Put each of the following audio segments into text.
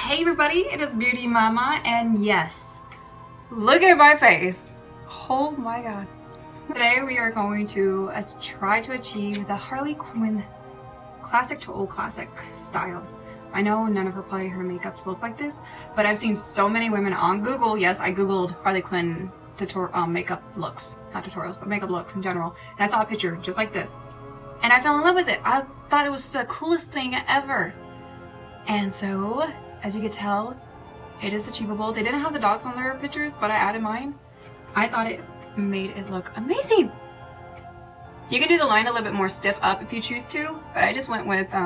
Hey everybody, it is Beauty Mama, and yes, look at my face. Oh my god. Today we are going to try to achieve the Harley Quinn classic to old classic style. I know none of her makeups look like this, but I've seen so many women on Google. Yes, I googled Harley Quinn makeup looks, not tutorials, but makeup looks in general, and I saw a picture just like this, and I fell in love with it. I thought it was the coolest thing ever. And so, as you can tell, it is achievable. They didn't have the dots on their pictures, but I added mine. I thought it made it look amazing. You can do the line a little bit more stiff up if you choose to, but I just went with, I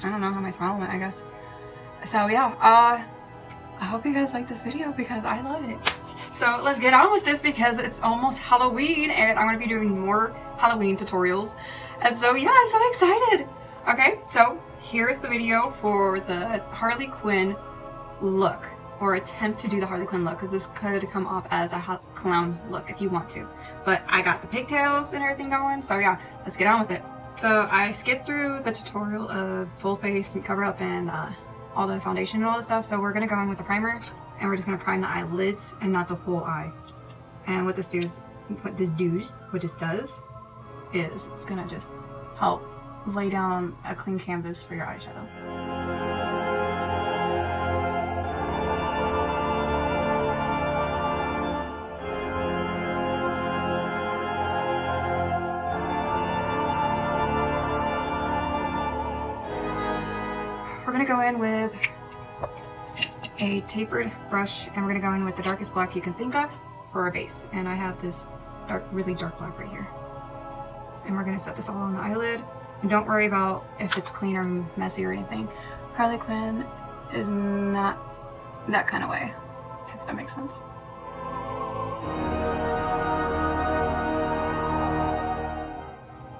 don't know how my smile went, I guess. So yeah, I hope you guys like this video because I love it. So let's get on with this because it's almost Halloween and I'm going to be doing more Halloween tutorials. And so yeah, I'm so excited. Okay, so here's the video for the Harley Quinn look, or attempt to do the Harley Quinn look, because this could come off as a clown look if you want to. But I got the pigtails and everything going, so yeah, let's get on with it. So I skipped through the tutorial of full face and cover up and all the foundation and all the stuff, so we're going to go in with the primer, and we're just going to prime the eyelids and not the whole eye. And what this does is it's going to just help lay down a clean canvas for your eyeshadow. We're going to go in with a tapered brush, and we're going to go in with the darkest black you can think of for our base. And I have this really dark black right here. And we're going to set this all on the eyelid. And don't worry about if it's clean or messy or anything. Harley Quinn is not that kind of way, if that makes sense.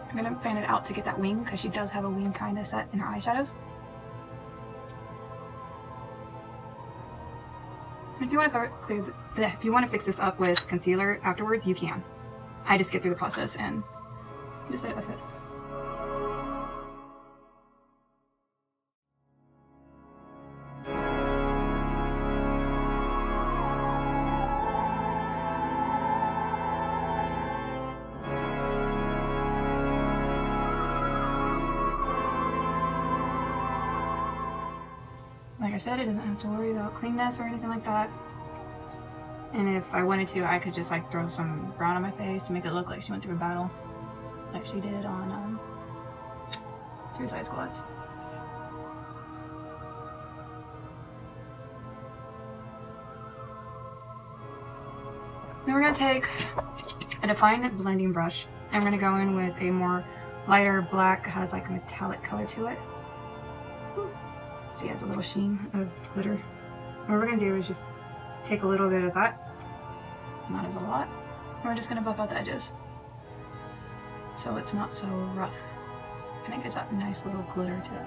I'm going to fan it out to get that wing, because she does have a wing kind of set in her eyeshadows. If you want to fix this up with concealer afterwards, you can. I just get through the process and decided to fit. Like I said, it doesn't have to worry about cleanness or anything like that. And if I wanted to, I could just like throw some brown on my face to make it look like she went through a battle, like she did on Suicide Squads. Then we're going to take a defined blending brush, and we're going to go in with a more lighter black, has like a metallic color to it. See, it has a little sheen of glitter. What we're going to do is just take a little bit of that, not as a lot, and we're just going to buff out the edges so it's not so rough, and it gives that nice little glitter to it.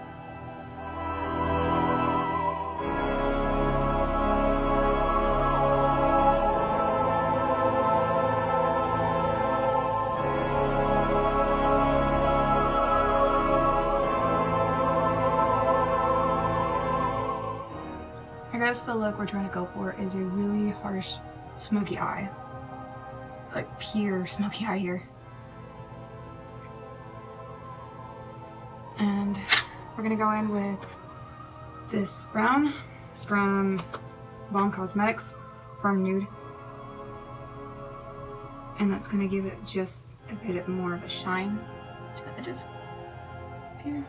I guess the look we're trying to go for is a really harsh smoky eye. Like pure smoky eye here. And we're going to go in with this brown from Bomb Cosmetics, Firm Nude. And that's going to give it just a bit more of a shine to the edges here.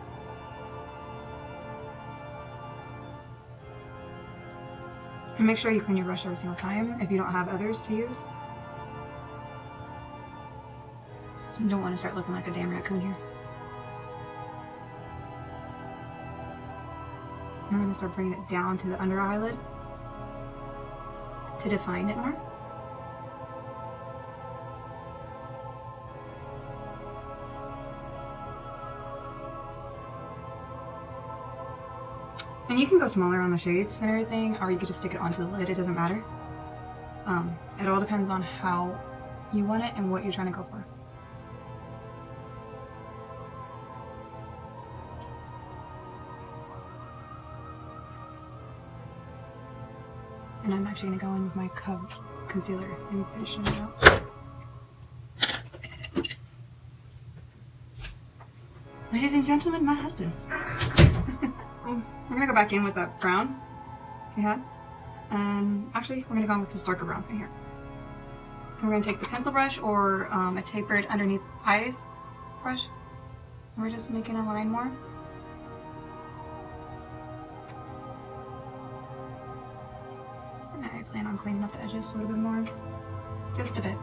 And make sure you clean your brush every single time if you don't have others to use. You don't want to start looking like a damn raccoon here. I'm going to start bringing it down to the under eyelid to define it more. And you can go smaller on the shades and everything, or you could just stick it onto the lid, it doesn't matter. It all depends on how you want it and what you're trying to go for. And I'm actually gonna go in with my concealer and finish it out. Ladies and gentlemen, my husband. I'm gonna go back in with that brown we had. And actually, we're gonna go in with this darker brown right here. And we're gonna take the pencil brush or a tapered underneath eyes brush. And we're just making a line more. And I plan on cleaning up the edges a little bit more. Just a bit.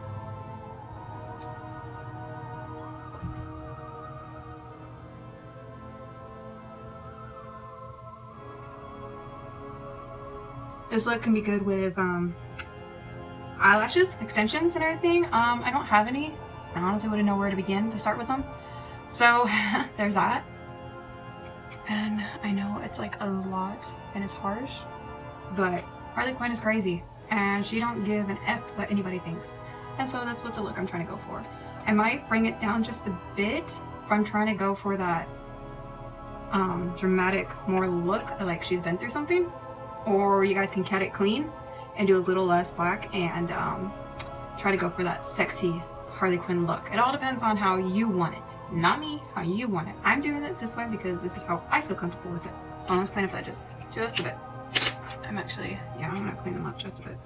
This look can be good with eyelashes, extensions and everything. I don't have any. I honestly wouldn't know where to begin to start with them. So there's that. And I know it's like a lot and it's harsh, but Harley Quinn is crazy and she don't give an F what anybody thinks. And so that's what the look I'm trying to go for. I might bring it down just a bit if I'm trying to go for that dramatic more look, like she's been through something. Or you guys can cut it clean and do a little less black and try to go for that sexy Harley Quinn look. It all depends on how you want it. Not me, how you want it. I'm doing it this way because this is how I feel comfortable with it. So let's clean up that just a bit. I'm gonna clean them up just a bit.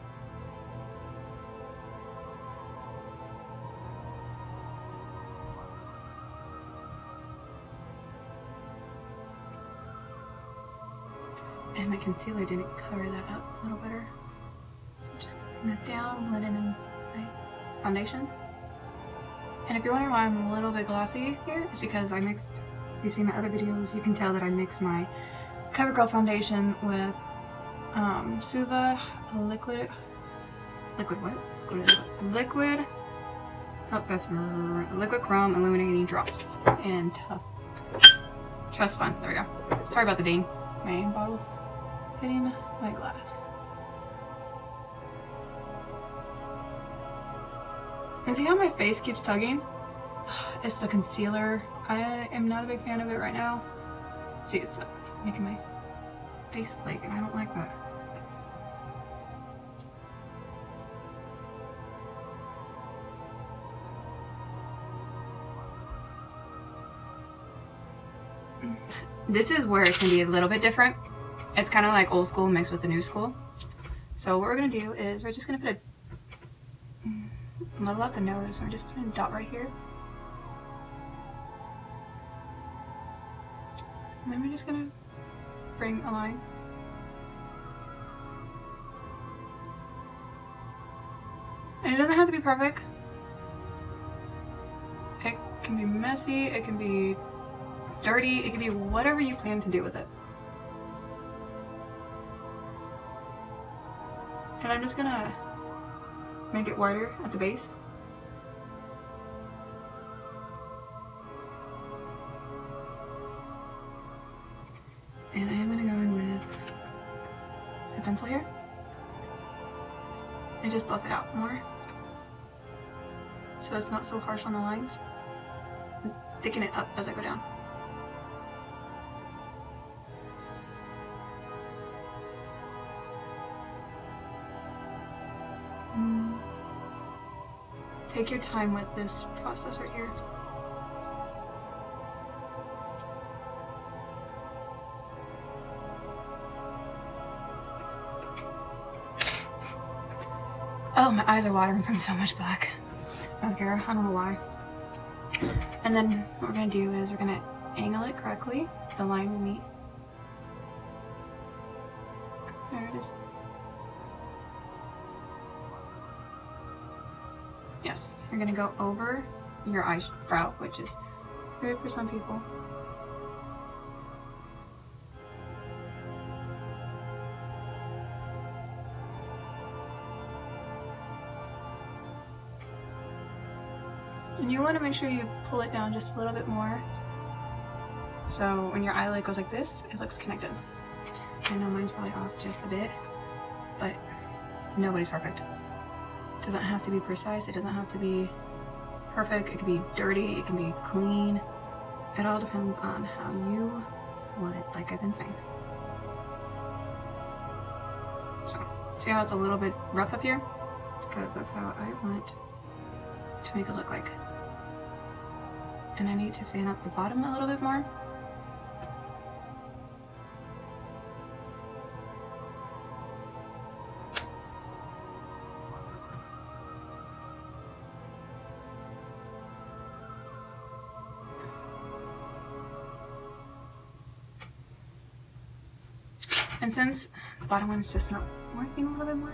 And my concealer didn't cover that up a little better. So I'm just putting that down, blend it in my foundation. And if you're wondering why I'm a little bit glossy here, it's because I mixed, if you see my other videos, you can tell that I mixed my CoverGirl foundation with Suva liquid, oh that's liquid chrome illuminating drops and Trust Fund. There we go. Sorry about the ding. My bottle hitting my glass. And see how my face keeps tugging? It's the concealer. I am not a big fan of it right now. See, it's making my face flake and I don't like that. This is where it can be a little bit different. It's kind of like old school mixed with the new school. So what we're going to do is we're just going to put a little at the nose. We're just putting a dot right here. And then we're just going to bring a line. And it doesn't have to be perfect. It can be messy, it can be dirty, it can be whatever you plan to do with it. And I'm just gonna make it wider at the base. And I am gonna go in with a pencil here and just buff it out more so it's not so harsh on the lines. And thicken it up as I go down. Take your time with this process right here. Oh, my eyes are watering from so much black mascara. I don't know why. And then what we're gonna do is we're gonna angle it correctly. The line will meet. There it is. Yes, you're gonna go over your eyebrow, which is weird for some people. And you want to make sure you pull it down just a little bit more. So when your eyelid goes like this, it looks connected. I know mine's probably off just a bit, but nobody's perfect. It doesn't have to be precise, it doesn't have to be perfect, it can be dirty, it can be clean. It all depends on how you want it, like I've been saying. So, See how it's a little bit rough up here? Because that's how I want to make it look like. And I need to fan out the bottom a little bit more. And since the bottom one's just not working a little bit more,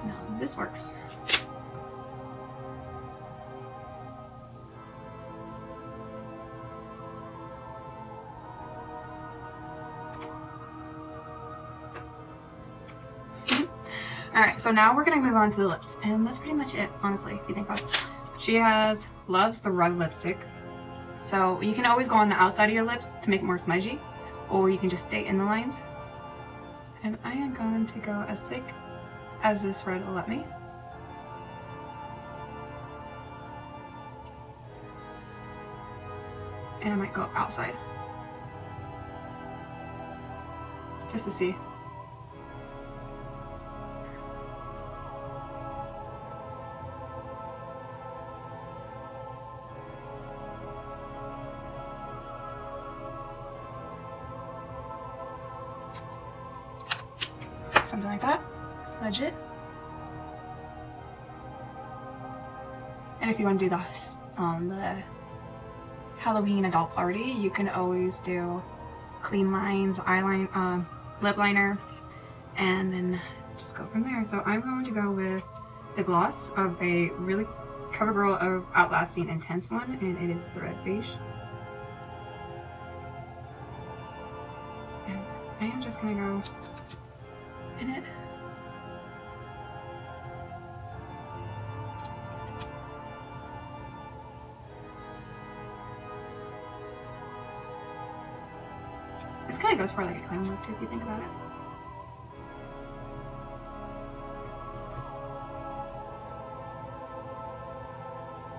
no, this works. Alright, so now we're gonna move on to the lips, and that's pretty much it, honestly, if you think about it. She loves the red lipstick, so you can always go on the outside of your lips to make it more smudgy, or you can just stay in the lines. And I am going to go as thick as this red will let me. And I might go outside, just to see. Something like that. Smudge it. And if you want to do this on the Halloween adult party, you can always do clean lines, eyeliner, lip liner, and then just go from there. So I'm going to go with the gloss of a really CoverGirl of Outlasting Intense one, and it is the red beige. And I am just gonna go in it. This kind of goes for like a clown look too, if you think about it.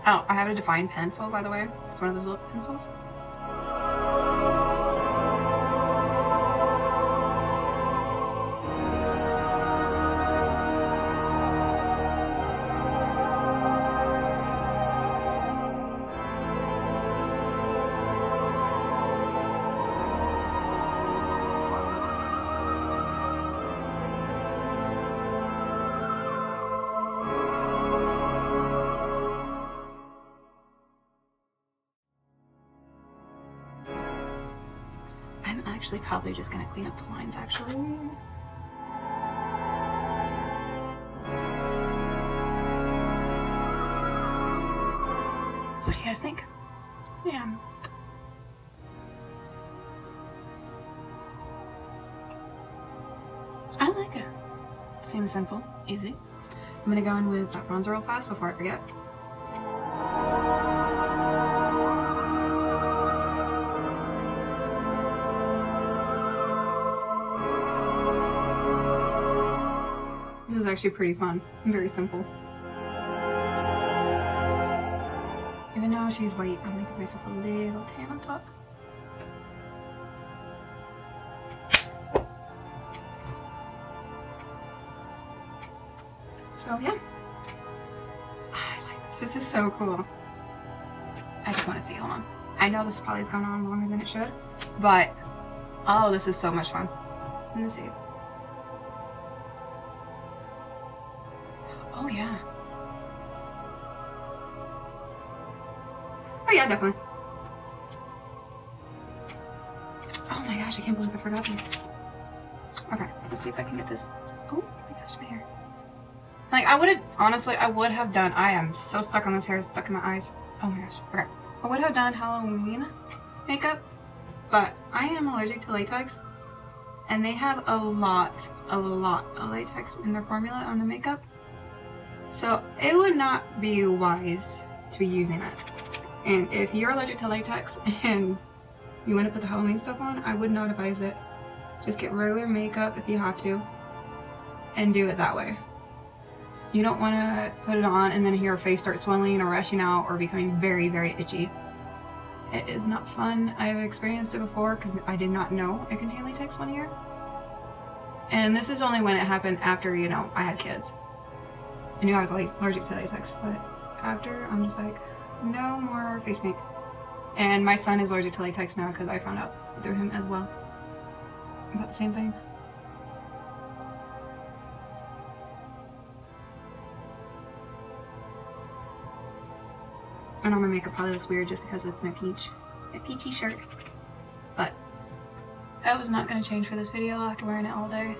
Oh, I have a defined pencil, by the way. It's one of those little pencils. I'm actually probably just gonna clean up the lines, actually. What do you guys think? Yeah. I like it. Seems simple, easy. I'm gonna go in with that bronzer real fast before I forget. This is actually pretty fun and very simple. Even though she's white, I'm gonna give myself a little tan on top. So yeah, I like this. This is so cool. I just want to see. Hold on. I know this probably has gone on longer than it should, but oh, this is so much fun. Let me see. Oh yeah. Oh yeah, definitely. Oh my gosh, I can't believe I forgot these. Okay, let's see if I can get this. Oh my gosh, my hair. Like, I would have, honestly, I would have done, I am so stuck on this hair, it's stuck in my eyes. Oh my gosh, okay. I would have done Halloween makeup, but I am allergic to latex, and they have a lot of latex in their formula on the makeup. So it would not be wise to be using it. And if you're allergic to latex and you want to put the Halloween stuff on, I would not advise it. Just get regular makeup if you have to. and do it that way. You don't want to put it on and then your face start swelling or rushing out or becoming very, very itchy. It is not fun. I've experienced it before because I did not know it contained latex 1 year. And this is only when it happened after, you know, I had kids. I knew I was allergic to latex, but after, I'm just like, no more face paint. And my son is allergic to latex now because I found out through him as well about the same thing. I know my makeup probably looks weird just because with my peachy shirt. But that was not going to change for this video after wearing it all day.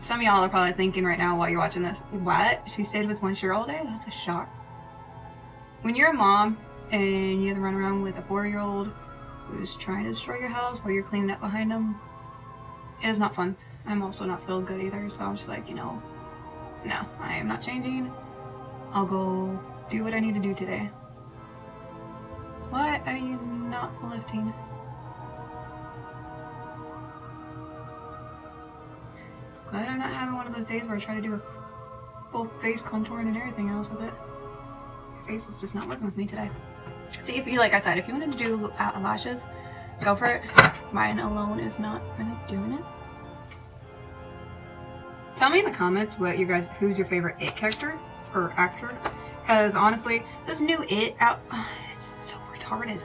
Some of y'all are probably thinking right now while you're watching this, what? She stayed with one shirt all day? That's a shock. When you're a mom and you have to run around with a 4-year-old who's trying to destroy your house while you're cleaning up behind them, it is not fun. I'm also not feeling good either, so I'm just like, you know, no, I am not changing. I'll go do what I need to do today. Why are you not lifting? Glad I'm not having one of those days where I try to do a full face contouring and everything else with it. Your face is just not working with me today. See, if you, like I said, if you wanted to do lashes, go for it. Mine alone is not really doing it. Tell me in the comments what you guys, who's your favorite It character or actor? Because honestly, this new It out, it's so retarded.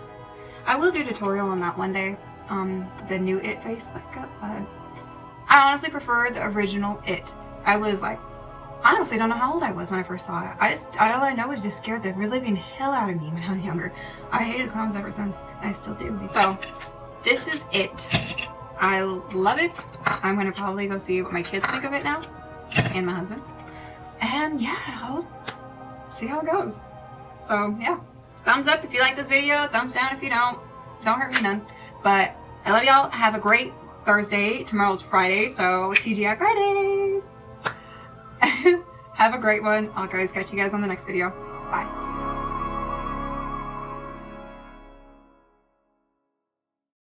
I will do a tutorial on that one day, the new It face makeup, but I honestly prefer the original It. I was like, I honestly don't know how old I was when I first saw it. All I know is just scared the living hell out of me when I was younger. I hated clowns ever since, and I still do. So, this is It. I love it. I'm gonna probably go see what my kids think of it now, and my husband. And yeah, I'll see how it goes. So yeah, thumbs up if you like this video, thumbs down if you don't. Don't hurt me none. But I love y'all. Have a great Thursday. Tomorrow's Friday, so TGI Fridays. Have a great one. I'll guys catch you guys on the next video. Bye.